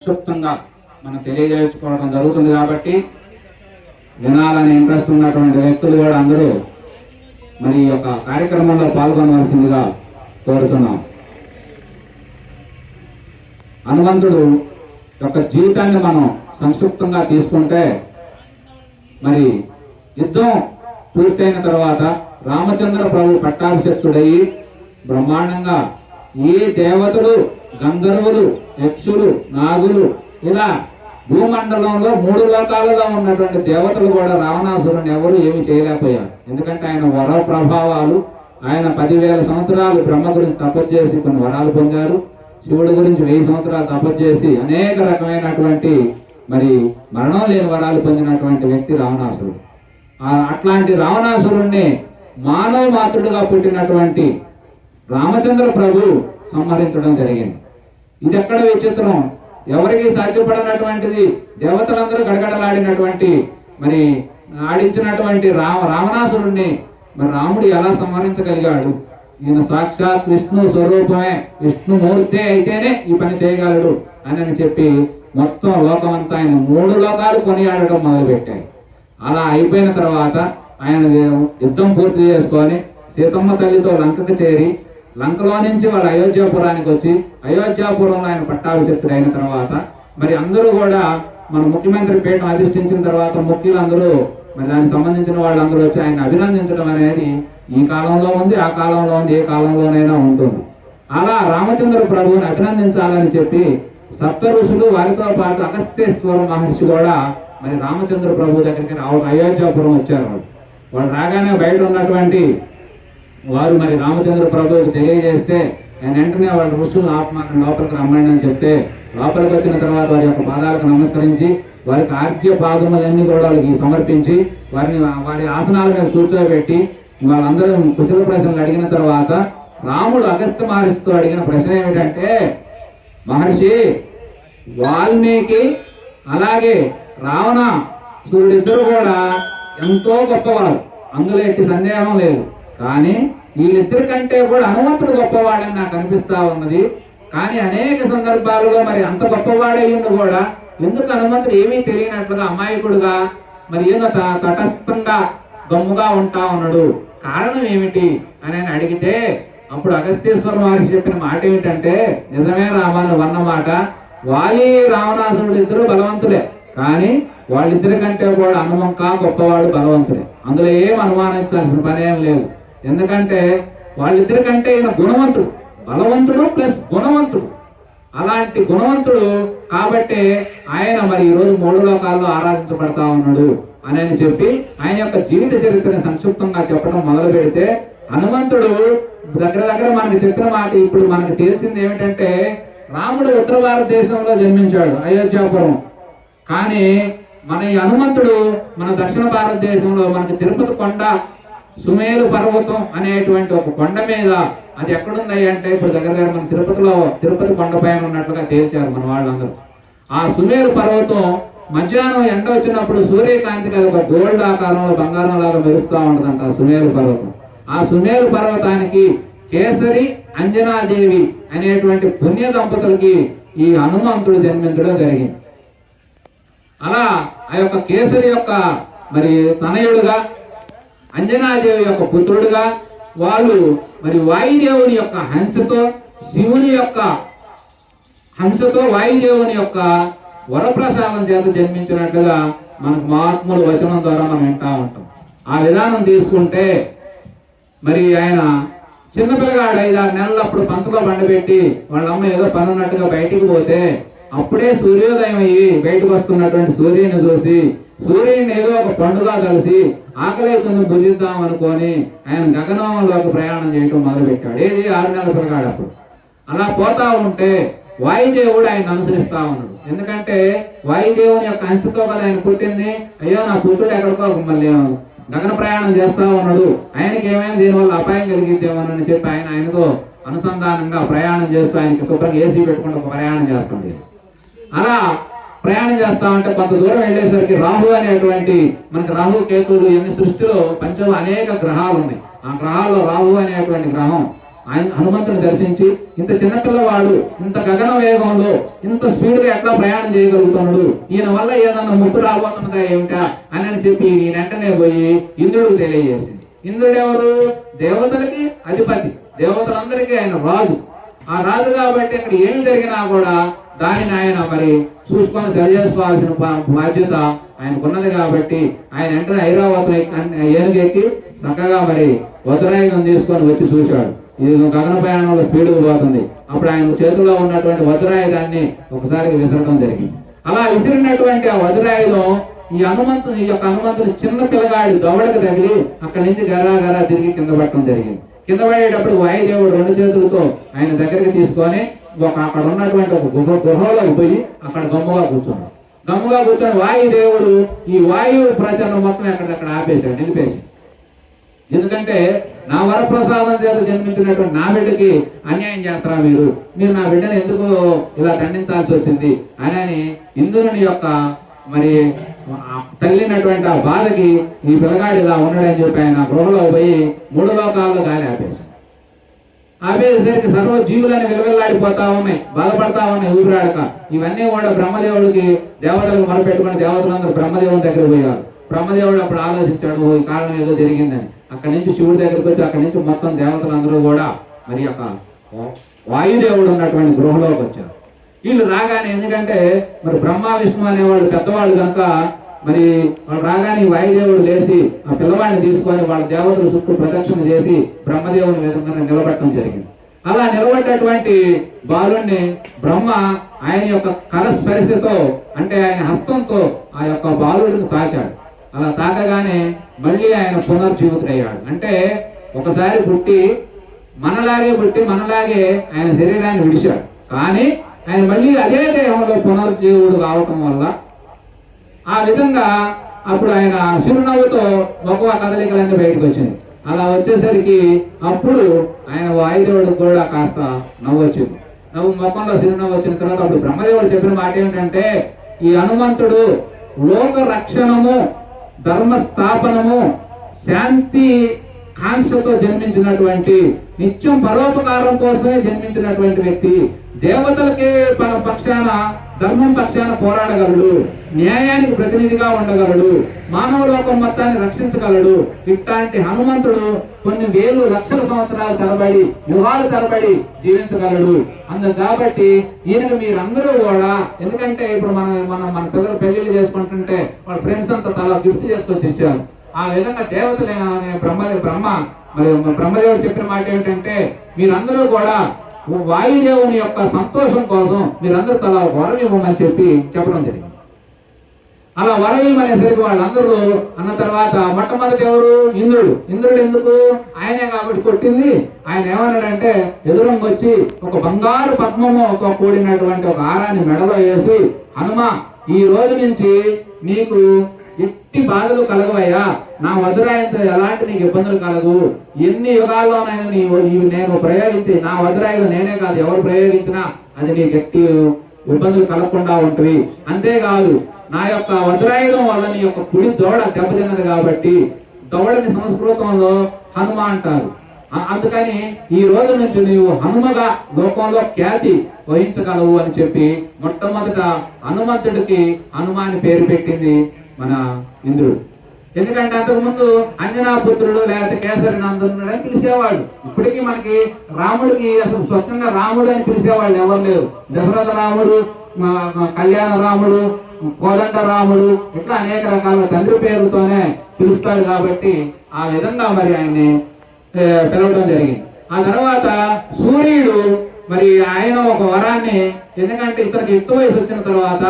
సంక్షిప్తంగా మనం తెలియజేసుకోవడం జరుగుతుంది. కాబట్టి వినాలని ఇంట్రెస్ట్ ఉన్నటువంటి వ్యక్తులు కూడా అందరూ మరి ఈ యొక్క కార్యక్రమంలో పాల్గొనవలసిందిగా కోరుతున్నాం. హనుమంతుడు యొక్క జీవితాన్ని మనం సంక్షిప్తంగా తీసుకుంటే, మరి యుద్ధం పూర్తయిన తర్వాత రామచంద్ర ప్రభు పట్టాభిషిక్తుడయ్యి బ్రహ్మాండంగా ఏ దేవతలు, గంధర్వులు, యక్షులు, నాగులు ఇలా భూమండలంలో 3 లోకాలలో ఉన్నటువంటి దేవతలు కూడా రావణాసురుని ఎవరు ఏమి చేయలేకపోయారు. ఎందుకంటే ఆయన వర ప్రభావాలు, ఆయన 10,000 సంవత్సరాలు బ్రహ్మ గురించి తపస్సు చేసి కొన్ని వరాలు పొందారు. శివుడి గురించి 1000 సంవత్సరాలు తపస్సు చేసి అనేక రకమైనటువంటి మరి మరణం లేని వరాలు పొందినటువంటి వ్యక్తి రావణాసురుడు. అట్లాంటి రావణాసురుణ్ణి మానవ మాతృడుగా పుట్టినటువంటి రామచంద్ర ప్రభు సంహరించడం జరిగింది. ఇది ఎక్కడ విచిత్రం, ఎవరికి సాధ్యపడినటువంటిది. దేవతలందరూ గడగడలాడినటువంటి మరి ఆడించినటువంటి రావణాసురుణ్ణి మరి రాముడు ఎలా సంహరించగలిగాడు? ఈయన సాక్షాత్ విష్ణు స్వరూపమే, విష్ణుమూర్తే అయితేనే ఈ పని చేయగలడు అని చెప్పి మొత్తం లోకమంతా ఆయన 3 లోకాలు కొనియాడటం మొదలుపెట్టాయి. అలా అయిపోయిన తర్వాత ఆయన యుద్ధం పూర్తి చేసుకొని సీతమ్మ తల్లితో లంకకు చేరి, లంకలో నుంచి వాళ్ళు అయోధ్యాపురానికి వచ్చి అయోధ్యాపురంలో ఆయన పట్టాభిషిక్తుడు అయిన తర్వాత మరి అందరూ కూడా మన ముఖ్యమంత్రి పీఠం అధిష్ఠించిన తర్వాత ముఖ్యులందరూ మరి దానికి సంబంధించిన వాళ్ళందరూ వచ్చి ఆయన అభినందించడం అనేది ఈ కాలంలో ఉంది, ఆ కాలంలో ఉంది, ఏ కాలంలోనైనా ఉంటుంది. అలా రామచంద్ర ప్రభువుని అభినందించాలని చెప్పి సప్త ఋషులు వారితో పాటు అగస్త్యేశ్వర మహర్షి కూడా మరి రామచంద్ర ప్రభు దగ్గరికి అయోధ్యాపురం వచ్చారు. వాళ్ళు రాగానే బయట ఉన్నటువంటి వారు మరి రామచంద్ర ప్రభువుకి తెలియజేస్తే ఆయన వెంటనే వాళ్ళ ఋషులు ఆత్మాన్ని లోపలికి రమ్మండి అని చెప్తే లోపలికి వచ్చిన తర్వాత వారి యొక్క పాదాలకు నమస్కరించి వారికి ఆర్ఘ్య పాదములన్నీ కూడా వాళ్ళకి సమర్పించి వారి ఆసనాల మీద కూర్చోబెట్టి వాళ్ళందరూ కుశల ప్రశ్నలు అడిగిన తర్వాత రాముడు అగస్త్య మహర్షితో అడిగిన ప్రశ్న ఏమిటంటే, మహర్షి వాల్మీకి అలాగే రావణాసురుడిద్దరు కూడా ఎంతో గొప్పవాడు, అందులో ఎట్టి సందేహం లేదు. కానీ వీళ్ళిద్దరి కంటే కూడా హనుమంతుడు గొప్పవాడని నాకు అనిపిస్తా ఉన్నది. కానీ అనేక సందర్భాలలో మరి అంత గొప్పవాడయ్యిండు కూడా ఎందుకు హనుమంతుడు ఏమీ తెలియనట్లుగా అమాయకుడుగా మరి ఏదో తటస్థంగా గమ్ముగా ఉంటా ఉన్నాడు, కారణం ఏమిటి అని ఆయన అడిగితే అప్పుడు అగస్త్యేశ్వర మహర్షి చెప్పిన మాట ఏమిటంటే, నిజమే రామాను అన్నమాట, వాలి రావణాసురుడు ఇద్దరు బలవంతులే, కానీ వాళ్ళిద్దరి కంటే కూడా హనుమంక గొప్పవాడు బలవంతుడే, అందులో ఏం అనుమానించాల్సిన పని ఏం లేదు. ఎందుకంటే వాళ్ళిద్దరి కంటే ఈయన గుణవంతుడు, బలవంతుడు ప్లస్ గుణవంతుడు. అలాంటి గుణవంతుడు కాబట్టి ఆయన మరి ఈరోజు 3 లోకాల్లో ఆరాధించబడతా ఉన్నాడు అని చెప్పి ఆయన యొక్క జీవిత చరిత్రని సంక్షిప్తంగా చెప్పడం మొదలు పెడితే, హనుమంతుడు దగ్గర మనకి చెప్పిన మాట ఇప్పుడు మనకు తెలిసింది ఏమిటంటే, రాముడు ఉత్తర భారతదేశంలో జన్మించాడు అయోధ్యాపురం. కానీ మన ఈ హనుమంతుడు మన దక్షిణ భారతదేశంలో మనకి తిరుపతి కొండ, సుమేరు పర్వతం అనేటువంటి ఒక కొండ మీద, అది ఎక్కడుంది అంటే ఇప్పుడు దగ్గర మన తిరుపతి కొండపైన ఉన్నట్లుగా తేల్చారు మన వాళ్ళందరూ. ఆ సుమేరు పర్వతం మధ్యాహ్నం ఎండ వచ్చినప్పుడు సూర్యకాంతి కదా ఒక గోల్డ్ ఆకారంలో బంగారం లాగా మెరుస్తూ ఉంటుందంట ఆ సుమేరు పర్వతం. ఆ సుమేరు పర్వతానికి కేసరి అంజనాదేవి అనేటువంటి పుణ్య దంపతులకి ఈ హనుమంతుడు జన్మించడం జరిగింది. అలా ఆ యొక్క కేసరి యొక్క మరి తనయుడుగా, అంజనాదేవి యొక్క పుత్రుడుగా వాళ్ళు మరి వాయుదేవుని యొక్క హంసతో, శివుని యొక్క హంసతో వాయుదేవుని యొక్క వరప్రసాదం చేత జన్మించినట్లుగా మనకు మహాత్ముల వచనం ద్వారా మనం వింటా ఉంటాం. ఆ విధానం తీసుకుంటే మరి ఆయన చిన్నపిల్లగాడు 5-6 నెలలు అప్పుడు పంచలో బండబెట్టి వాళ్ళ అమ్మ ఏదో పని ఉన్నట్టుగా బయటికి పోతే అప్పుడే సూర్యోదయం అయ్యి బయటకు వస్తున్నటువంటి సూర్యుని చూసి సూర్యుని ఏదో ఒక పండుగ కలిసి ఆకలితో భుజిద్దాం అనుకొని ఆయన గగనంలోకి ప్రయాణం చేయటం మొదలుపెట్టాడు. ఏది 6 నెలల పిల్లగాడు అప్పుడు. అలా పోతా ఉంటే వాయుదేవుడు ఆయన అనుసరిస్తా ఉన్నాడు. ఎందుకంటే వాయుదేవుని యొక్క అంశతో కదా ఆయన పుట్టింది. అయ్యో నా పుత్రుడు ఎక్కడికో మళ్ళీ గగన ప్రయాణం చేస్తా ఉన్నాడు, ఆయనకి ఏమైనా దీనివల్ల అపాయం కలిగిద్దేమోనని చెప్పి ఆయనతో అనుసంధానంగా ప్రయాణం చేస్తూ ఆయనకి శుభ్రంగా ఏసీ పెట్టుకుంటూ ప్రయాణం చేస్తుంది. అలా ప్రయాణం చేస్తా ఉంటే కొంత దూరం వెళ్ళేసరికి రాహు అనేటువంటి, మనకి రాహు కేతువులు ఎన్ని సృష్టిలో పంచంలో అనేక గ్రహాలు ఉన్నాయి. ఆ గ్రహాల్లో రాహు అనేటువంటి గ్రహం ఆయన హనుమంతుని దర్శించి ఇంత చిన్నపిల్లవాడు ఇంత గగన వేగంలో ఇంత స్పీడ్గా ఎట్లా ప్రయాణం చేయగలుగుతున్నాడు, ఈయన వల్ల ఏదన్నా ముప్పు రాబోతున్నదా ఏమిటా అని చెప్పి ఈయన వెంటనే పోయి ఇంద్రుడికి తెలియజేసింది. ఇంద్రుడు ఎవరు? దేవతలకి అధిపతి, దేవతలందరికీ ఆయన రాజు. ఆ రాజు కాబట్టి ఇక్కడ ఏమి జరిగినా కూడా దానిని ఆయన మరి చూసుకొని సరి చేసుకోవాల్సిన బాధ్యత ఆయనకున్నది. కాబట్టి ఆయన వెంటనే ఐరావతం ఏనుగెక్కి చక్కగా మరి వజ్రాయుధం తీసుకొని వచ్చి చూశాడు. ఇది గగన ప్రయాణంలో స్పీడ్గా పోతుంది. అప్పుడు ఆయన చేతిలో ఉన్నటువంటి వజ్రాయుధాన్ని ఒకసారి విసరడం జరిగింది. అలా విసిరినటువంటి ఆ వజ్రాయుధం ఈ యొక్క హనుమంతుని చిన్న పిల్లగాడి దవడకు తగిలి అక్కడి నుంచి గరా తిరిగి కింద పట్టడం జరిగింది. కింద పడేటప్పుడు వాయుదేవుడు 2 చేతులతో ఆయన దగ్గరికి తీసుకొని అక్కడ ఉన్నటువంటి ఒక గుహలో పోయి అక్కడ గమ్ముగా కూర్చొని వాయుదేవుడు ఈ వాయువు ప్రచారం మొత్తం ఎక్కడెక్కడ ఆపేశాడు, నిలిపేసి. ఎందుకంటే నా వరప్రసాదం చేత జన్మించినటువంటి నా బిడ్డకి అన్యాయం చేస్తారా మీరు నా బిడ్డను ఎందుకు ఇలా ఖండించాల్సి వచ్చింది అని ఇంద్రుని యొక్క మరి తగిలినటువంటి ఆ బాధకి ఈ పిల్లగాడు ఇలా ఉన్నాడని చెప్పి ఆయన గృహలో పోయి 3 లోకాల్లో గాలి ఆపేసేసరికి సర్వ జీవులని విలవిల్లాడిపోతా ఉన్నాయి, బాధపడతా ఉన్నాయి ఊపిరాడక. ఇవన్నీ కూడా బ్రహ్మదేవుడికి దేవతలకు మొదలుపెట్టుకుని దేవతలందరూ బ్రహ్మదేవుని దగ్గర పోయారు. బ్రహ్మదేవుడు అప్పుడు ఆలోచించాడు ఈ కారణం ఏదో జరిగిందని. అక్కడి నుంచి శివుడి దగ్గరికి వచ్చి అక్కడి నుంచి మొత్తం దేవతలందరూ కూడా మరి యొక్క వాయుదేవుడు ఉన్నటువంటి గృహలోకి వచ్చారు. వీళ్ళు రాగానే, ఎందుకంటే మరి బ్రహ్మ విష్ణు అనేవాడు పెద్దవాళ్ళు కనుక మరి వాళ్ళు రాగానే వాయుదేవుడు లేచి ఆ పిల్లవాడిని తీసుకొని వాళ్ళ దేవతలు చుట్టూ ప్రదక్షిణ చేసి బ్రహ్మదేవుని విధంగా నిలబెట్టడం జరిగింది. అలా నిలబెట్టేటువంటి బాలుణ్ణి బ్రహ్మ ఆయన యొక్క కరస్పర్శతో అంటే ఆయన హస్తంతో ఆ యొక్క బాలుడిని తాకాడు. అలా తాకగానే మళ్ళీ ఆయన పునర్జీవితుడయ్యాడు. అంటే ఒకసారి పుట్టి మనలాగే ఆయన శరీరాన్ని విడిచాడు. కానీ ఆయన మళ్ళీ అదే దేహంలో పునర్జీవుడు కావటం వల్ల ఆ విధంగా అప్పుడు ఆయన చిరునవ్వుతో మక్కువ కదలికలన్నీ బయటకు వచ్చింది. అలా వచ్చేసరికి అప్పుడు ఆయన వాయుదేవుడు కూడా కాస్త నవ్వు వచ్చింది. మొక్కలో చిరునవ్వు వచ్చిన తర్వాత అప్పుడు బ్రహ్మదేవుడు చెప్పిన మాట ఏమిటంటే, ఈ హనుమంతుడు లోక రక్షణము, ధర్మస్థాపనము, శాంతి కాంక్షతో జన్మించినటువంటి, నిత్యం పరోపకారం కోసమే జన్మించినటువంటి వ్యక్తి. దేవతలకే పక్షాన, ధర్మం పక్షాన పోరాడగలడు, న్యాయానికి ప్రతినిధిగా ఉండగలడు, మానవ లోకం మొత్తాన్ని రక్షించగలడు. ఇట్లాంటి హనుమంతుడు కొన్ని వేలు లక్షల సంవత్సరాల తరబడి, యుగాల తరబడి జీవించగలడు. కాబట్టి ఈయనకు మీరందరూ కూడా, ఎందుకంటే ఇప్పుడు మన పిల్లలు పెళ్లిళ్ళు చేసుకుంటుంటే వాళ్ళ ఫ్రెండ్స్ అంతా చాలా గిఫ్ట్ చేసుకొచ్చి ఇచ్చారు. ఆ విధంగా దేవతలే బ్రహ్మదేవుడు చెప్పిన మాట ఏమిటంటే, మీరందరూ కూడా వాయుదేవుని యొక్క సంతోషం కోసం మీరందరూ తలా వరం ఇవ్వమని చెప్పడం జరిగింది. అలా వరం ఇవ్వమనేసరికి వాళ్ళందరూ అన్న తర్వాత మొట్టమొదటి ఎవరు? ఇంద్రుడు ఎందుకు? ఆయనే కాబట్టి కొట్టింది. ఆయన ఏమన్నాడంటే, ఎదురంగా వచ్చి ఒక బంగారు పద్మము ఒక కూడినటువంటి ఒక హారాన్ని మెడలో వేసి, హనుమ, ఈ రోజు నుంచి నీకు ఎట్టి బాధలు కలగవయ్యా, నా వజ్రాయుధంతో ఎలాంటి నీకు ఇబ్బందులు కలగు. ఎన్ని యుగాల్లోనైనా నేను ప్రయోగించి, నా వజ్రాయుధం నేనే కాదు ఎవరు ప్రయోగించినా అది నీకు ఎట్టి ఇబ్బందులు కలగకుండా ఉంటుంది. అంతేకాదు, నా యొక్క వజ్రాయుధం వల్ల నీ యొక్క కుడి దోడ దెబ్బతిన్నది కాబట్టి దోడని సంస్కృతంలో హనుమ అంటారు. అందుకని ఈ రోజు నుంచి నీవు హనుమగా లోకంలో ఖ్యాతి వహించగలవు అని చెప్పి మొట్టమొదట హనుమంతుడికి హనుమాని పేరు పెట్టింది మన ఇంద్రుడు. ఎందుకంటే అంతకుముందు అంజనాపుత్రుడు లేకపోతే కేసరి నందనుడు అని పిలిచేవాడు. ఇప్పటికీ మనకి రాముడికి అసలు స్వచ్ఛంగా రాముడు అని పిలిచేవాళ్ళు ఎవరు లేరు. దశరథ రాముడు, కళ్యాణ రాముడు, కోదండ రాముడు, ఇట్లా అనేక రకాల తండ్రి పేరుతోనే పిలుస్తాడు. కాబట్టి ఆ విధంగా మరి ఆయన్ని పిలవడం జరిగింది. ఆ తర్వాత సూర్యుడు మరి ఆయన ఒక వరాన్ని, ఎందుకంటే ఇతనికి యుక్త వయసు వచ్చిన తర్వాత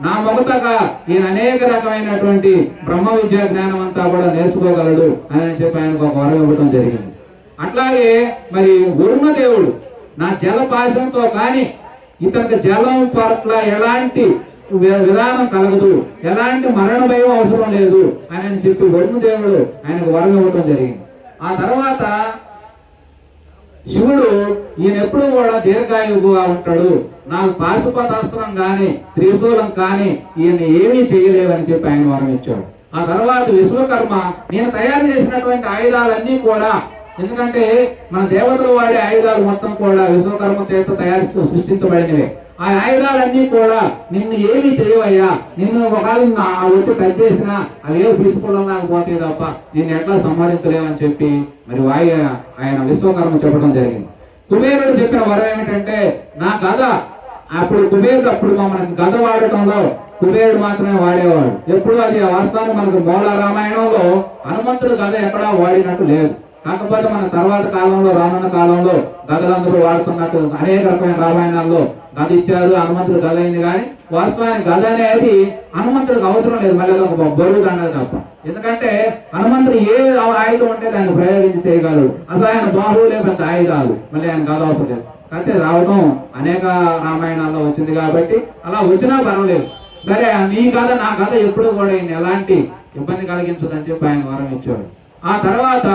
నా మొగతగా ఈయన అనేక రకమైనటువంటి బ్రహ్మ విద్యా జ్ఞానం అంతా కూడా నేర్చుకోగలడు అని చెప్పి ఆయనకు ఒక వరం ఇవ్వడం జరిగింది. అట్లాగే మరి వరుణదేవుడు నా జలపాశంతో కానీ ఇతనికి జలం పట్ల ఎలాంటి విధానం కలగదు, ఎలాంటి మరణ భయం అవసరం లేదు అని చెప్పి వరుణదేవుడు ఆయనకు వరం ఇవ్వడం జరిగింది. ఆ తర్వాత శివుడు ఈయన ఎప్పుడు కూడా దీర్ఘాయువుగా ఉంటాడు, నాకు పాశుపతాస్త్రం కానీ త్రిశూలం కానీ ఈయన ఏమీ చేయలేవని చెప్పి ఆయన వరం ఇచ్చాడు. ఆ తర్వాత విశ్వకర్మ నేను తయారు చేసినటువంటి ఆయుధాలన్నీ కూడా ఎందుకంటే మన దేవతలు వాడే ఆయుధాలు మొత్తం కూడా విశ్వకర్మ చేత తయారు సృష్టించబడినవే. ఆ ఆయుధాలన్నీ కూడా నిన్ను ఏమి చేయవయ్యా, నిన్ను ఒకవేళ వచ్చి కట్ చేసినా అవి ఏ పిలుచుకోవడం పోతే తప్ప నిన్ను ఎట్లా సంహరించలేమని చెప్పి మరి ఆయన విశ్వకర్మ చెప్పడం జరిగింది. కుబేరుడు చెప్పిన వరం ఏమిటంటే, నా గద, అప్పుడు కుబేరుడు అప్పుడు మనకి గద వాడటంలో కుబేరుడు మాత్రమే వాడేవాడు. ఎప్పుడు అది వాస్తవానికి మనకు మూల రామాయణంలో హనుమంతుడు గద ఎక్కడా వాడినట్టు లేదు. కాకపోతే మన తర్వాత కాలంలో రానున్న కాలంలో గదలందరూ వాడుతున్నట్టు అనేక రకమైన రామాయణాల్లో గద ఇచ్చారు, హనుమంతుడు గద అయింది. కానీ వాస్తవానికి గద అనేది హనుమంతుడికి అవసరం లేదు, మళ్ళీ ఒక బరువు దండది తప్ప. ఎందుకంటే హనుమంతుడు ఏ ఆయుధం ఉంటే దాన్ని ప్రయోగించి చేయగలడు. అసలు ఆయన బాహువులే పెద్ద ఆయుధాలు, మళ్ళీ ఆయన గద అవసరం లేదు. అయితే రావడం అనేక రామాయణాల్లో వచ్చింది కాబట్టి అలా వచ్చినా పర్వాలేదు. సరే, నీ కథ నా కథ ఎప్పుడు కూడా ఆయన ఎలాంటి ఇబ్బంది కలిగించదని చెప్పి ఆయన వరం ఇచ్చాడు. ఆ తర్వాత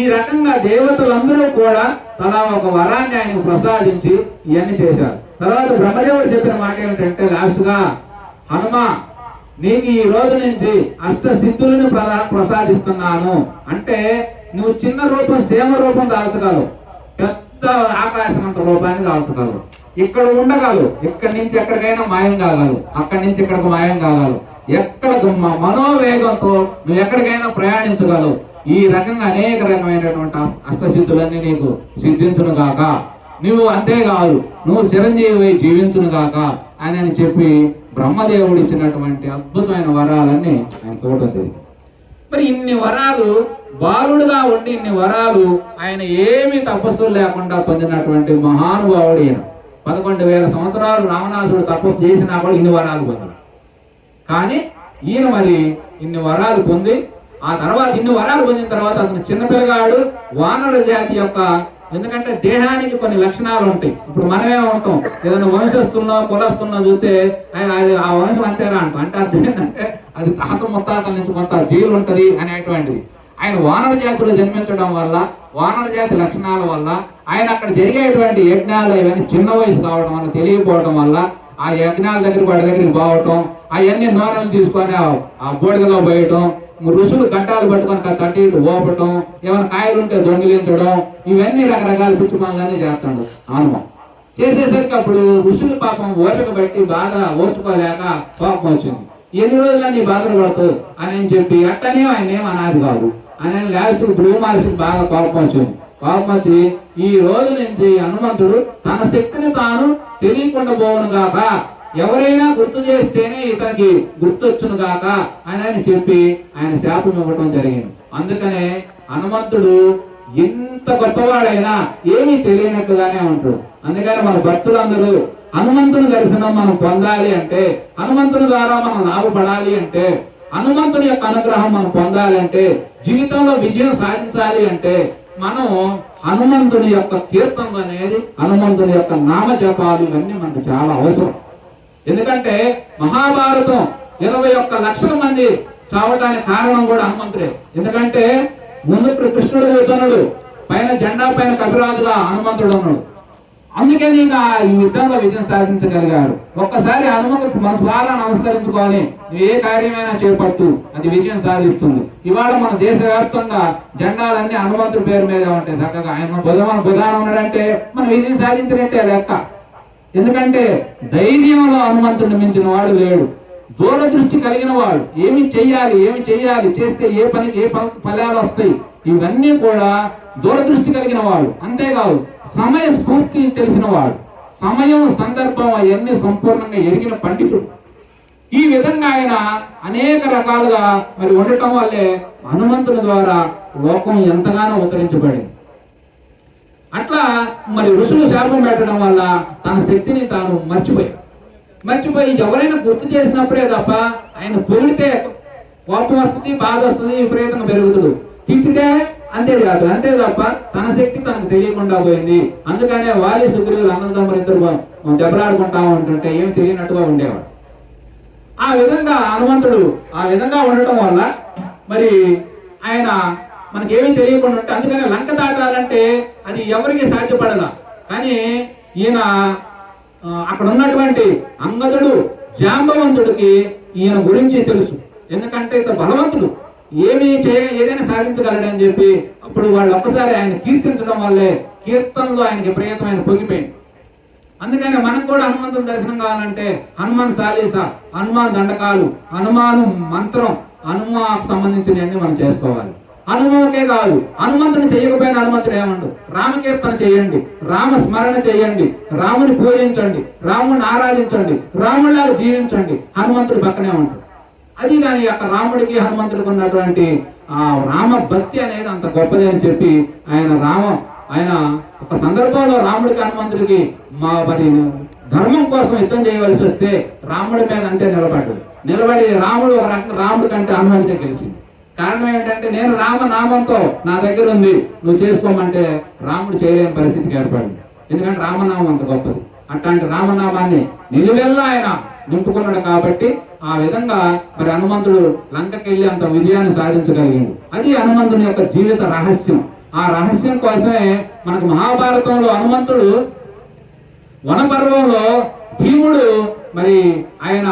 ఈ రకంగా దేవతలందరూ కూడా తలా ఒక వరాన్ని ఆయనకు ప్రసాదించి ఇవన్నీ చేశారు. తర్వాత బ్రహ్మదేవుడు చెప్పిన మాట ఏమిటంటే, లాస్ట్ గా, హనుమ, నీకు ఈ రోజు నుంచి అష్ట సిద్ధులను ప్రసాదిస్తున్నాను. అంటే నువ్వు చిన్న రూపం, సేమ రూపం దాల్చగలవు, పెద్ద ఆకాశమంత రూపాన్ని దాల్చగలవు, ఇక్కడ ఉండగలవు, ఇక్కడి నుంచి ఎక్కడికైనా మాయం కాగలవు, అక్కడి నుంచి ఇక్కడికి మాయం కాగలవు, ఎక్కడ మనోవేగంతో నువ్వు ఎక్కడికైనా ప్రయాణించగలవు. ఈ రకంగా అనేక రకమైనటువంటి అష్టసిద్ధులన్నీ నీకు సిద్ధించును గాక, నువ్వు అంతేకాదు నువ్వు చిరంజీవి జీవించును గాక అని చెప్పి బ్రహ్మదేవుడు ఇచ్చినటువంటి అద్భుతమైన వరాలన్నీ ఆయన చూడదు. మరి ఇన్ని వరాలు బాలుడుగా ఉండి ఇన్ని వరాలు ఆయన ఏమి తపస్సులు లేకుండా పొందినటువంటి మహానుభావుడు ఈయన. 11,000 సంవత్సరాలు రావణాసుడు తపస్సు చేసినా కూడా ఇన్ని వరాలు పొందాడు. కానీ ఈయన మరి ఇన్ని వరాలు పొంది, ఆ తర్వాత ఇన్ని వరాలు పొందిన తర్వాత అతను చిన్నపిల్లగాడు, వానర జాతి యొక్క, ఎందుకంటే దేహానికి కొన్ని లక్షణాలు ఉంటాయి. ఇప్పుడు మనమే ఉంటాం, ఏదైనా వంశస్తున్నా కులస్తున్నా చూస్తే అది ఆ వంశం అంతేరా అంటే అర్థం ఏంటంటే అది తాత ముత్తాతల నుంచి కొంత జీవులు ఉంటది అనేటువంటిది. ఆయన వానర జాతిలో జన్మించడం వల్ల, వానర జాతి లక్షణాల వల్ల, ఆయన అక్కడ జరిగేటువంటి యజ్ఞాలు ఇవన్నీ చిన్న వయసు కావడం వల్ల, తెలియకపోవడం వల్ల ఆ యజ్ఞాల దగ్గరికి వాడి దగ్గరికి పోవటం, అవన్నీ నూనెలు తీసుకొని ఆ బోడిగలో పోయటం, ఋషులు గడ్డాలు పట్టుకొని కట్టి ఓపటం, ఏమైనా కాయలు ఉంటే దొంగిలించడం, ఇవన్నీ రకరకాల పిచ్చి పనులన్నీ చేస్తాడు హనుమ. చేసేసరికి అప్పుడు ఋషులు పాపం ఓపిక బట్టి బాగా ఓర్చుకోలేక కోపం వచ్చింది. ఎన్ని రోజులని బాధలు పడతావు అని చెప్పి అట్టనే ఆయన ఏం అనాది కాదు అని లాస్ట్ బ్రూ మహర్షికి బాగా కోపం వచ్చింది. కోపం వచ్చి ఈ రోజు నుంచి హనుమంతుడు తన శక్తిని తాను తెలియకుండా పోవును గాక, ఎవరైనా గుర్తు చేస్తేనే ఇతనికి గుర్తొచ్చును గాక అని చెప్పి ఆయన శాపం ఇవ్వటం జరిగింది. అందుకనే హనుమంతుడు ఎంత గొప్పవాడైనా ఏమీ తెలియనట్టుగానే ఉంటాడు. అందుకని మన భక్తులందరూ హనుమంతుని దర్శనం మనం పొందాలి అంటే, హనుమంతుని ద్వారా మనం లాభపడాలి అంటే, హనుమంతుని యొక్క అనుగ్రహం మనం పొందాలి అంటే, జీవితంలో విజయం సాధించాలి అంటే మనం హనుమంతుని యొక్క కీర్తనలు అనేది, హనుమంతుని యొక్క నామ జపాలు ఇవన్నీ మనకు చాలా అవసరం. ఎందుకంటే మహాభారతం 21 లక్షల మంది చావడానికి కారణం కూడా హనుమంతుడే. ఎందుకంటే ముందు కృష్ణుడు కూర్చున్నాడు, పైన జెండా పైన కపిరాజుగా హనుమంతుడు ఉన్నాడు. అందుకే ఇంకా ఈ యుద్ధంలో విజయం సాధించగలిగారు. ఒక్కసారి హనుమంతుడికి మనసు బాగా నమస్కరించుకోవాలి, నువ్వు ఏ కార్యమైనా చేపట్టు, అది విజయం సాధిస్తుంది. ఇవాళ మన దేశవ్యాప్తంగా జెండాలన్నీ హనుమంతుడి పేరు మీద ఉంటాయి. చక్కగా ఆయన బుధానం ఉన్నాడంటే మనం విజయం సాధించినట్టే లెక్క. ఎందుకంటే ధైర్యంలో హనుమంతుడిని మించిన వాడు లేడు. దూరదృష్టి కలిగిన వాడు, ఏమి చెయ్యాలి చేస్తే ఏ ఫలాలు వస్తాయి, ఇవన్నీ కూడా దూరదృష్టి కలిగిన వాడు. అంతేకాదు సమయ స్ఫూర్తి తెలిసిన వాడు, సమయం సందర్భం అవన్నీ సంపూర్ణంగా ఎరిగిన పండితుడు. ఈ విధంగా ఆయన అనేక రకాలుగా మరి ఉండటం వల్లే హనుమంతుని ద్వారా లోకం ఎంతగానో ఉత్తరించబడింది. అట్లా మరి ఋషులు శాపం పెట్టడం వల్ల తన శక్తిని తాను మర్చిపోయి ఎవరైనా గుర్తు చేసినప్పుడే తప్ప, ఆయన పొగిడితే కోపం వస్తుంది, బాధ వస్తుంది, విపరీతంగా పెరుగుతుంది, తిట్టితే అంతే తప్ప తన శక్తి తనకు తెలియకుండా పోయింది. అందుకనే వాలి సుగ్రీవులు అన్నదమ్ములు ఇద్దరు దెబ్బలాడుకుంటా ఉంటుంటే ఏమి తెలియనట్టుగా ఉండేవాడు. ఆ విధంగా హనుమంతుడు ఆ విధంగా ఉండటం వల్ల మరి ఆయన మనకేమీ తెలియకుండా ఉంటే, అందుకనే లంక దాటాలంటే అది ఎవరికి సాధ్యపడదా. కానీ ఈయన అక్కడ ఉన్నటువంటి అంగదుడు జాంబవంతుడికి ఈయన గురించి తెలుసు. ఎందుకంటే ఇతను బలవంతుడు, ఏదైనా సాధించగలడని చెప్పి అప్పుడు వాళ్ళు ఒక్కసారి ఆయన కీర్తించడం వల్లే కీర్తనలో ఆయనకి విపరీతమైన పొంగిపోయింది. అందుకని మనకు కూడా హనుమంతుని దర్శనం కావాలంటే హనుమాన్ చాలీస, హనుమాన్ దండకాలు, హనుమాను మంత్రం, హనుమాకు సంబంధించినవన్నీ మనం చేసుకోవాలి. హనుమంతుకే కాదు, హనుమంతుని చేయకపోయినా హనుమంతుడు ఏమండు, రామకీర్తన చేయండి, రామ స్మరణ చేయండి, రాముని పూజించండి, రాముని ఆరాధించండి, రాముడిలాగా జీవించండి, హనుమంతుడు పక్కనే ఉంటాడు. అది కానీ అక్కడ రాముడికి హనుమంతుడికి ఉన్నటువంటి ఆ రామ భక్తి అనేది అంత గొప్పది అని చెప్పి ఆయన ఒక సందర్భంలో రాముడికి హనుమంతుడికి మరి ధర్మం కోసం యుద్ధం చేయవలసి వస్తే రాముడి మీద అంతే నిలబడి రాముడు ఒక రకంగా రాముడి కంటే హనుమంతుడే గెలిచింది. కారణం ఏంటంటే నేను రామనామంతో నా దగ్గర ఉంది, నువ్వు చేసుకోమంటే రాముడు చేయలేని పరిస్థితికి ఏర్పడింది. ఎందుకంటే రామనామం అంత గొప్పది. అట్లాంటి రామనామాన్ని నిలువెల్లా ఆయన నింపుకున్నాడు కాబట్టి ఆ విధంగా మరి హనుమంతుడు లంకకి వెళ్ళి అంత విజయాన్ని సాధించగలిగాడు. అది హనుమంతుని యొక్క జీవిత రహస్యం. ఆ రహస్యం కోసమే మనకు మహాభారతంలో హనుమంతుడు వనపర్వంలో భీముడు మరి ఆయన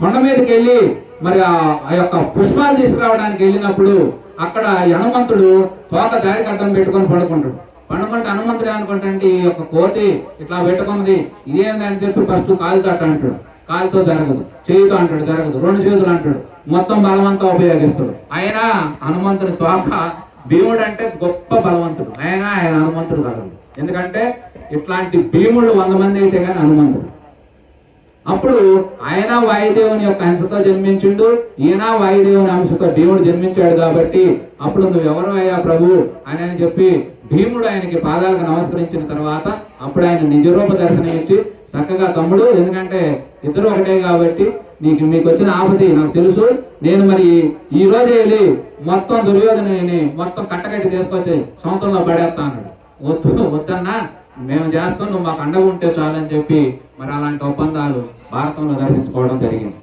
కొండ మీదకి వెళ్ళి మరి ఆ యొక్క పుష్పాలు తీసుకురావడానికి వెళ్ళినప్పుడు అక్కడ హనుమంతుడు తోక దారికి అడ్డం పెట్టుకొని పడుకుంటాడు. పడుకుంటే హనుమంతుడు ఏమనుకుంటాంటే ఈ యొక్క కోతి ఇట్లా పెట్టుకున్నది ఇదేంది అని చెప్పి ఫస్ట్ కాలుతో అంటాడు. కాలుతో జరగదు, చేయితో అంటాడు, జరగదు, 2 చేతులు అంటాడు, మొత్తం బలవంతం ఉపయోగిస్తాడు. ఆయన హనుమంతుడి తోక, భీముడు అంటే గొప్ప బలవంతుడు, ఆయన హనుమంతుడు కాదు. ఎందుకంటే ఇట్లాంటి భీముడు 100 మంది అయితే కానీ హనుమంతుడు. అప్పుడు ఆయన వాయుదేవుని యొక్క అంశతో జన్మించిండు, ఈయన వాయుదేవుని అంశతో భీముడు జన్మించాడు. కాబట్టి అప్పుడు నువ్వు ఎవరు అయ్యా ప్రభు అని చెప్పి భీముడు ఆయనకి పాదాలకు నమస్కరించిన తర్వాత అప్పుడు ఆయన నిజరూప దర్శనం ఇచ్చి చక్కగా తమ్ముడు, ఎందుకంటే ఇద్దరు ఒకటే కాబట్టి మీకు వచ్చిన ఆపతి నాకు తెలుసు, నేను మరి ఈ రోజే వెళ్ళి మొత్తం దుర్యోధనని మొత్తం కట్టకట్టి తీసుకొచ్చి సొంతంలో పడేస్తా అన్నాడు. వద్దన్నా, మేము చేస్తాం, నువ్వు మాకు అండగా ఉంటే చాలని చెప్పి మరి అలాంటి ఒప్పందాలు భారతంలో దర్శించుకోవడం జరిగింది.